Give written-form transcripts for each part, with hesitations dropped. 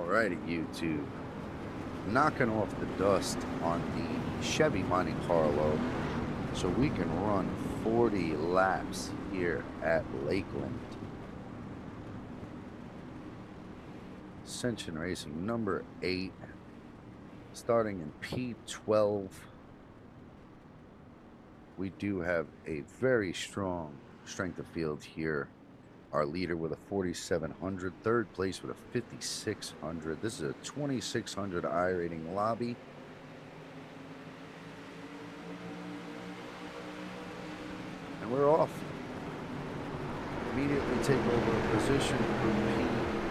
Alrighty, YouTube. Knocking off the dust on the Chevy Monte Carlo so we can run 40 laps here at Lakeland. Ascension Racing number 8, starting in P12. We do have a very strong strength of field here. Our leader with a 4,700, third place with a 5,600. This is a 2,600 iRating lobby. And we're off. Immediately take over a position for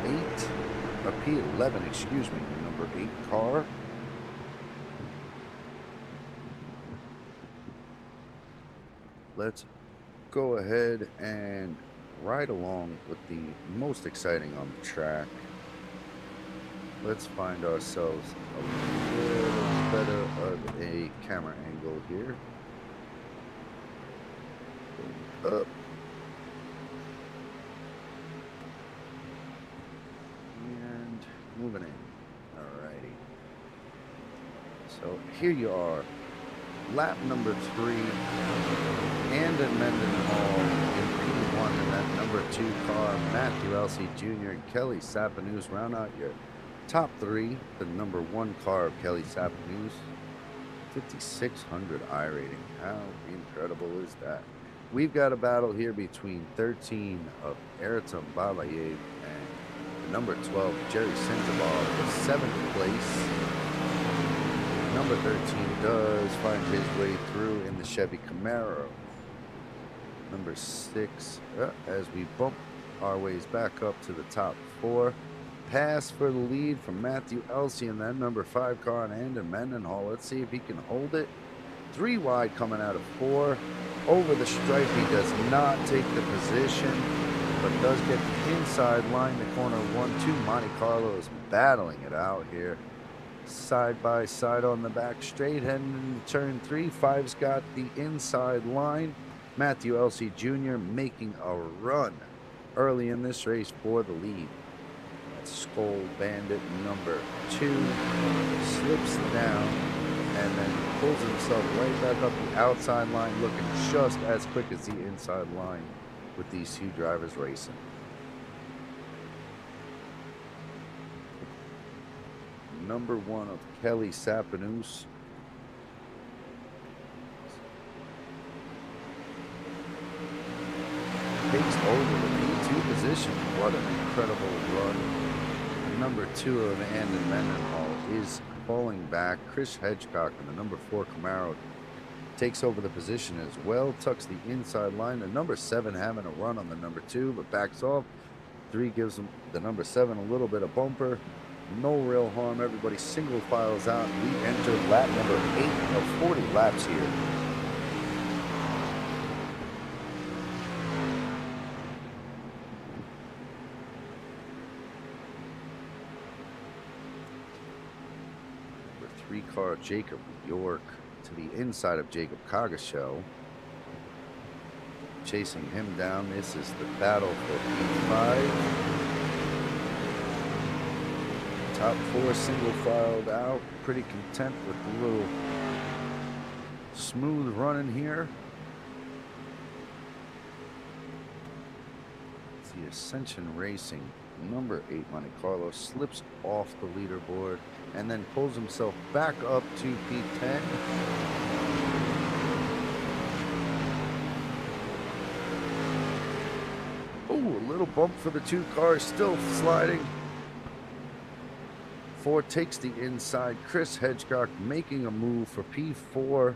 P8, or P11, excuse me, number 8 car. Let's go ahead and ride along with the most exciting on the track. Let's find ourselves a little better of a camera angle here. Up. And moving in. Alrighty. So here you are. Lap number 3. And in Mendenhall in P1 in that number 2 car, Matthew Elsie Jr. and Kelly Sapanews round out your top 3. The number 1 car of Kelly Sapanews, 5,600 iRating. How incredible is that? We've got a battle here between 13 of Ayrton Babayev and the number 12, Jerry Sentabal, for 7th place. Number 13 does find his way through in the Chevy Camaro. Number 6, as we bump our ways back up to the top 4. Pass for the lead from Matthew Elsie and that number 5 car on Andon Mendenhall. Let's see if he can hold it. 3 wide coming out of 4. Over the stripe, he does not take the position, but does get the inside line, the corner 1-2. Monte Carlo is battling it out here. Side by side on the back straight, heading into turn 3. 5's got the inside line. Matthew Elsie Jr. making a run early in this race for the lead. That's Skull Bandit number 2 slips down and then pulls himself right back up the outside line, looking just as quick as the inside line with these 2 drivers racing. Number 1 of Kelly Sapanews. Takes over the P2 position. What an incredible run. Number 2 of Andon Mendenhall is falling back. Chris Hedgecock in the number 4 Camaro takes over the position as well. Tucks the inside line. The number 7 having a run on the number 2, but backs off. 3 gives him the number 7 a little bit of bumper. No real harm. Everybody single files out. We enter lap number 8 of 40 laps here. Number 3 car, Jacob York, to the inside of Jacob Cogashow. Chasing him down. This is the battle for P5. Top 4 single filed out. Pretty content with the little smooth running here. It's the Ascension Racing number 8 Monte Carlo slips off the leaderboard and then pulls himself back up to P10. Oh, a little bump for the 2 cars, still sliding. 4 takes the inside. Chris Hedgecock making a move for P4.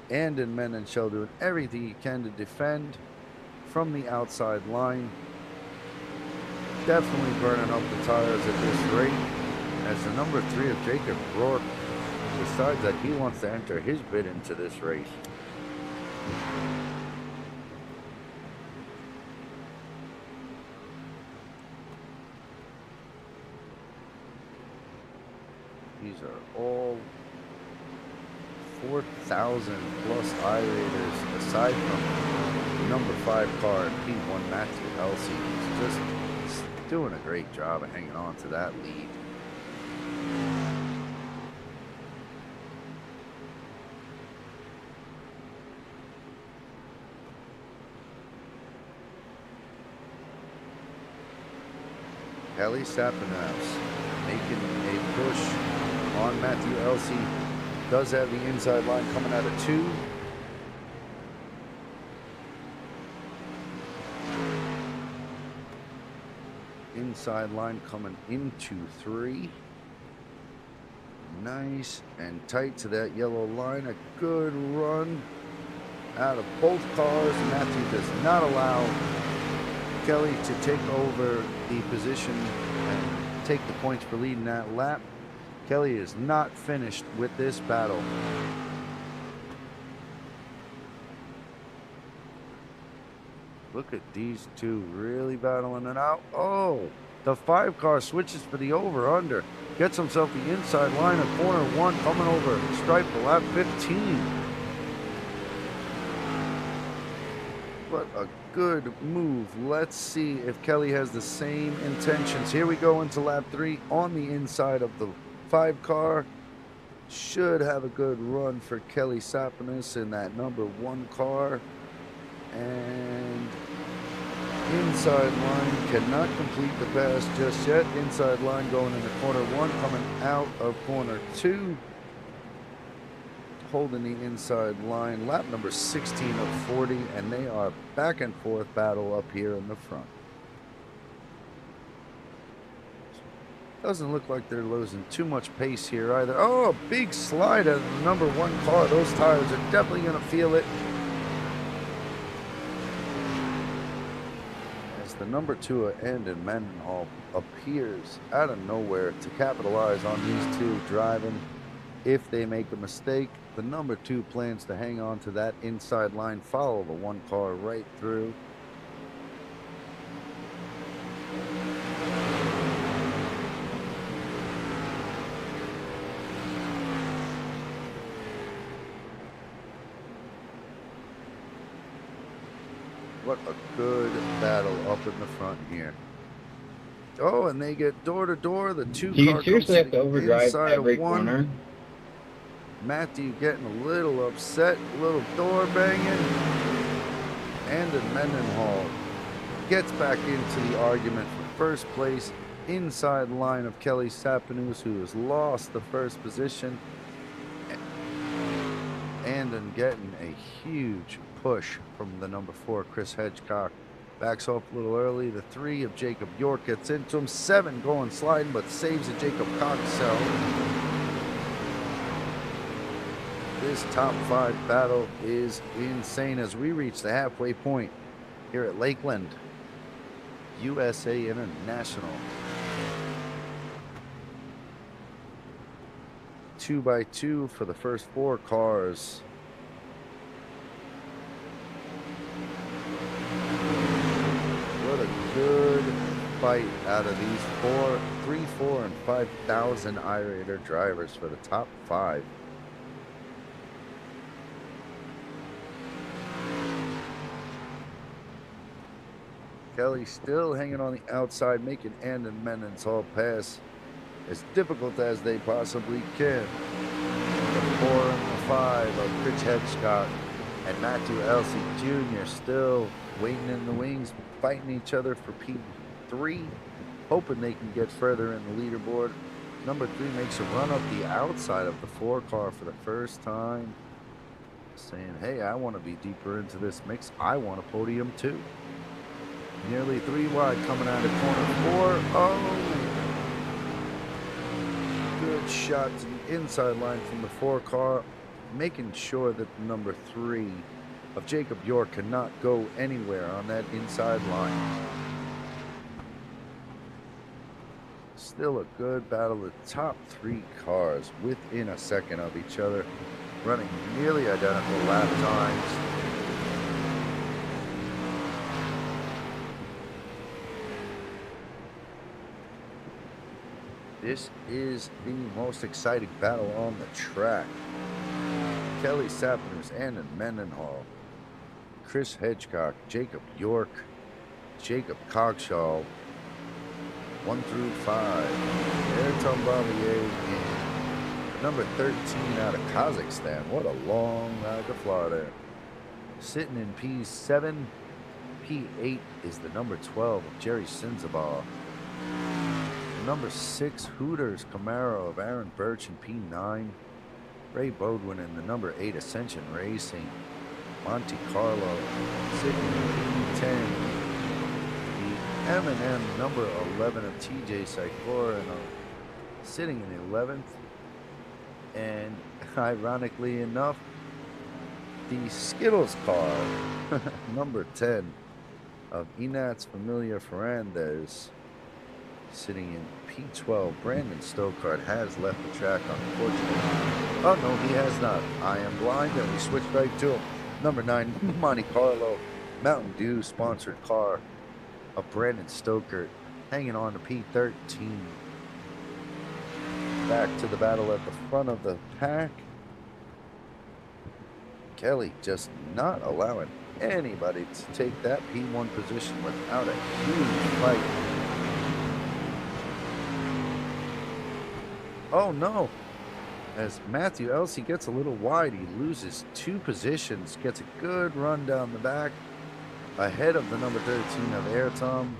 Andon Mendenhall doing everything he can to defend from the outside line. Definitely burning up the tires at this rate as the number 3 of Jacob Rourke decides that he wants to enter his bid into this race. These are all 4,000 plus iRaters aside from the number 5 car in P1, Matthew Elsie. He's just doing a great job of hanging on to that lead. Kelly Sapinhouse making a push on Matthew Elsey. Does have the inside line coming out of 2. Inside line coming into 3. Nice and tight to that yellow line. A good run out of both cars. Matthew does not allow Kelly to take over the position and take the points for leading that lap. Kelly is not finished with this battle. Look at these two really battling it out. Oh, the 5 car switches for the over-under. Gets himself the inside line of corner 1, coming over stripe for lap 15. What a good move. Let's see if Kelly has the same intentions. Here we go into lap 3 on the inside of the 5 car. Should have a good run for Kelly Sapinhouse in that number 1 car. And inside line cannot complete the pass just yet. Inside line going into corner 1, coming out of corner 2. Holding the inside line. Lap number 16 of 40, and they are back and forth battle up here in the front. Doesn't look like they're losing too much pace here either. Oh, a big slide out of the number 1 car. Those tires are definitely going to feel it. The number 2 end in Mendenhall appears out of nowhere to capitalize on these two driving. If they make a mistake, the number 2 plans to hang on to that inside line, follow the 1 car right through. What a good battle up in the front here. Oh, and they get door to door. The 2 Do car you seriously have to overdrive inside every of 1. corner? Matthew getting a little upset, a little door banging. And in Mendenhall gets back into the argument for first place. Inside line of Kelly Sapinhouse, who has lost the first position. And in getting a huge push from the number 4, Chris Hedgecock. Backs off a little early. The 3 of Jacob York gets into him. 7 going sliding, but saves a Jacob Coxell. This top 5 battle is insane as we reach the halfway point here at Lakeland, USA International. 2x2 for the first 4 cars. What a good fight out of these 3, 4, and 5,000 iRacer drivers for the top 5. Kelly still hanging on the outside, making Andon Mendenhall pass as difficult as they possibly can. The 4 and the 5 of Chris Hedgecock and Matthew Elsey Jr. still waiting in the wings, fighting each other for P3, hoping they can get further in the leaderboard. Number 3 makes a run up the outside of the 4 car for the first time, saying, hey, I want to be deeper into this mix. I want a podium too. Nearly 3 wide coming out of corner 4. Oh! Good shot to the inside line from the 4 car, making sure that the number 3 of Jacob York cannot go anywhere on that inside line. Still a good battle. The top 3 cars within a second of each other, running nearly identical lap times. This is the most exciting battle on the track. Kelly Sapinhouse, Andon Mendenhall, Chris Hedgecock, Jacob York, Jacob Cogshaw, 1 through 5. Ayrton Babayev and the number 13 out of Kazakhstan. What a long ride to Florida. Sitting in P7. P8 is the number 12 of Jerry Sinzabal. The number 6 Hooters Camaro of Aaron Birch in P9. Ray Beaudoin in the number 8 Ascension Racing. Monte Carlo sitting in P10. The M&M number 11 of TJ Sikora sitting in 11th. And ironically enough, the Skittles car, number 10 of Inats Familia Ferrandez, sitting in P12. Brandon Stokart has left the track, unfortunately. Oh, no, he has not. I am blind, and we switch right to him. Number 9, Monte Carlo, Mountain Dew sponsored car of Brandon Stokart, hanging on to P13. Back to the battle at the front of the pack. Kelly just not allowing anybody to take that P1 position without a huge fight. Oh no! As Matthew Elsey gets a little wide, he loses 2 positions, gets a good run down the back, ahead of the number 13 of Ayrton,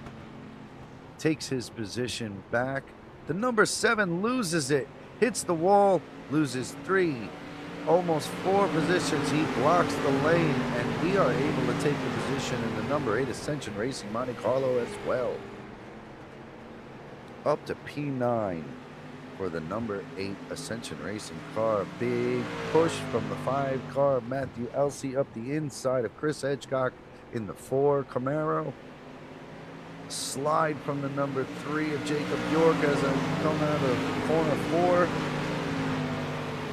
takes his position back. The number 7 loses it, hits the wall, loses 3, almost 4 positions. He blocks the lane, and we are able to take the position in the number 8 Ascension Racing Monte Carlo as well. Up to P9 for the number 8 Ascension Racing car. Big push from the 5 car of Matthew Elsey up the inside of Chris Hedgecock in the 4 Camaro. Slide from the number 3 of Jacob York as I come out of corner 4.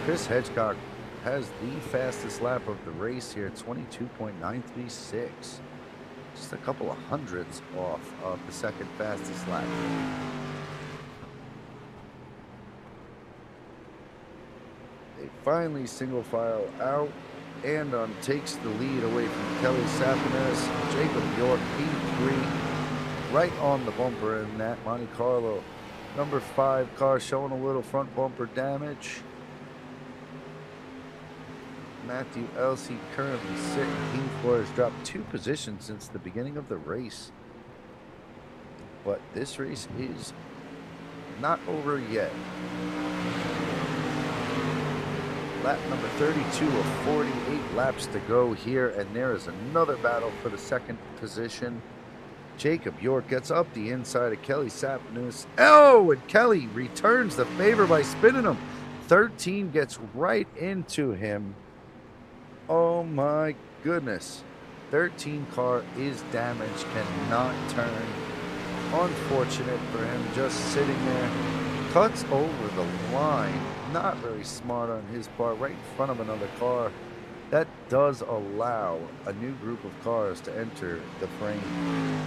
Chris Hedgecock has the fastest lap of the race here, 22.936. Just a couple of hundredths off of the second fastest lap. They finally single file out. Andon takes the lead away from Kelly Sapinas. Jacob York, P3. Right on the bumper in that Monte Carlo. Number 5 car showing a little front bumper damage. Matthew Elsey currently sitting. P4 has dropped 2 positions since the beginning of the race. But this race is not over yet. Lap number 32 of 48 laps to go here, and there is another battle for the second position. Jacob York gets up the inside of Kelly Sapinas. Oh, and Kelly returns the favor by spinning him. 13 gets right into him. Oh my goodness. 13 car is damaged, cannot turn. Unfortunate for him, just sitting there. Cuts over the line. Not very smart on his part, right in front of another car. That does allow a new group of cars to enter the frame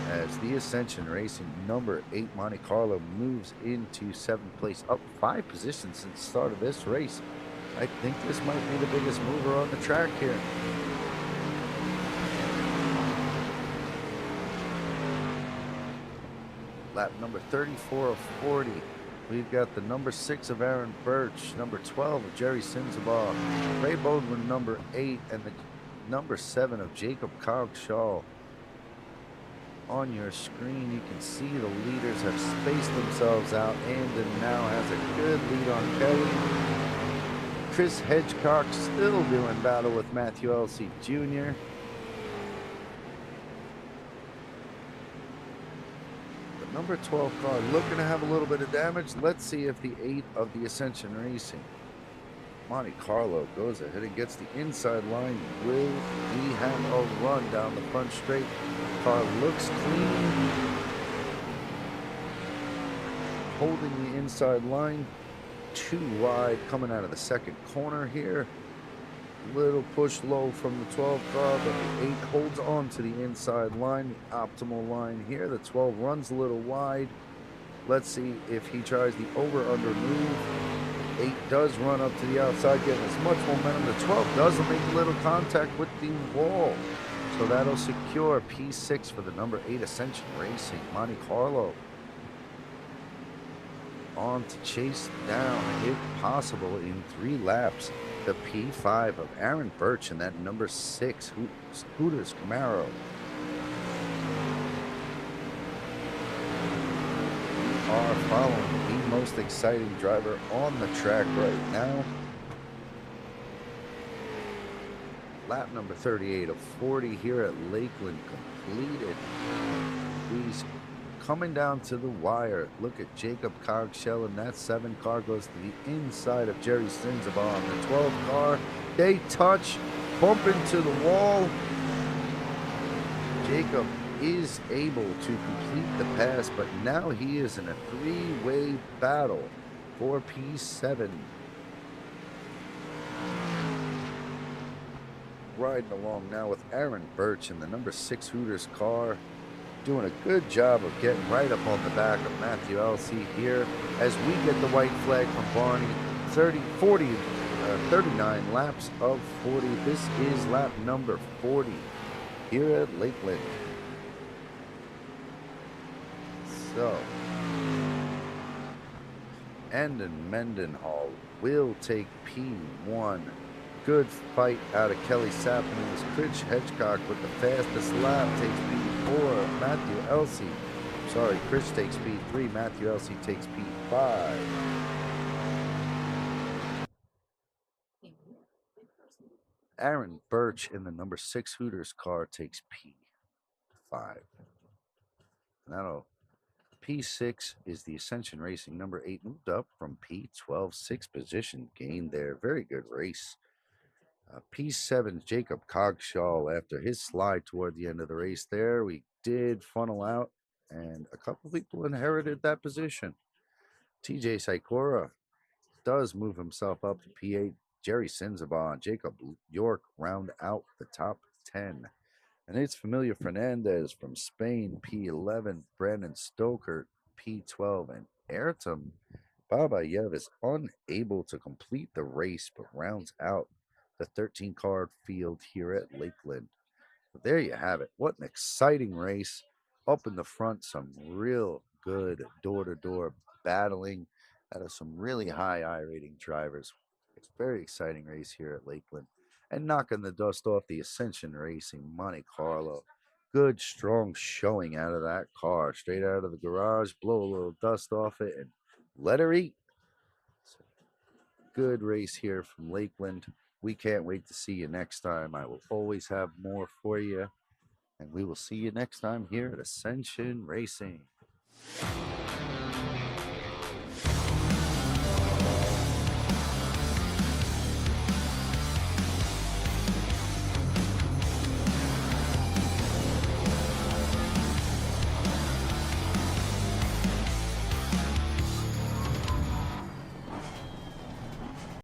as the Ascension Racing number 8 Monte Carlo moves into 7th place, up 5 positions since the start of this race. I think this might be the biggest mover on the track here. Lap number 34 of 40. We've got the number 6 of Aaron Birch, number 12 of Jerry Sinzabal, Ray Beaudoin, number 8, and the number 7 of Jacob Cogshaw. On your screen, you can see the leaders have spaced themselves out. Andon now has a good lead on Kelly. Chris Hedgecock still doing battle with Matthew Elsey Jr. Number 12 car looking to have a little bit of damage. Let's see if the 8 of the Ascension Racing Monte Carlo goes ahead and gets the inside line. Will he have a run down the front straight? Car looks clean. Holding the inside line. Too wide coming out of the second corner here. Little push low from the 12 car, but the 8 holds on to the inside line, the optimal line here. The 12 runs a little wide. Let's see if he tries the over-under move. 8 does run up to the outside, getting as much momentum. The 12 does make a little contact with the wall. So that'll secure P6 for the number 8 Ascension Racing Monte Carlo. on to chase down, if possible, in 3 laps, the P5 of Aaron Birch and that number 6 Hooters Camaro. We are following the most exciting driver on the track right now. Lap number 38 of 40 here at Lakeland completed. He's coming down to the wire. Look at Jacob Cogshell, and that 7 car goes to the inside of Jerry Sinzabah on the 12 car. They touch, bump into the wall. Jacob is able to complete the pass, but now he is in a 3-way battle for P7. Riding along now with Aaron Birch in the number 6 Hooters car, doing a good job of getting right up on the back of Matthew Elsey here as we get the white flag from Barney. 39 laps of 40. This is lap number 40 here at Lakeland. So, Andon Mendenhall will take P1. Good fight out of Kelly Sappin. It was Chris Hedgecock with the fastest lap, takes P4. Matthew Elsey, sorry, Chris takes P3. Matthew Elsey takes P5. Aaron Birch in the number 6 Hooters car takes P5. That'll P6 is the Ascension Racing number 8, moved up from P12, 6th position gain there. Very good race. P7's Jacob Cogshaw, after his slide toward the end of the race there, we did funnel out, and a couple people inherited that position. TJ Sikora does move himself up to P8. Jerry Sinzabah and Jacob York round out the top 10. And it's Familia Fernandez from Spain, P11. Brandon Stoker, P12. And Ayrton Babayev is unable to complete the race, but rounds out the 13-car field here at Lakeland. So there you have it. What an exciting race. Up in the front, some real good door-to-door battling out of some really high iRating drivers. It's a very exciting race here at Lakeland. And knocking the dust off the Ascension Racing Monte Carlo. Good, strong showing out of that car. Straight out of the garage, blow a little dust off it, and let her eat. Good race here from Lakeland. We can't wait to see you next time. I will always have more for you. And we will see you next time here at Ascension Racing.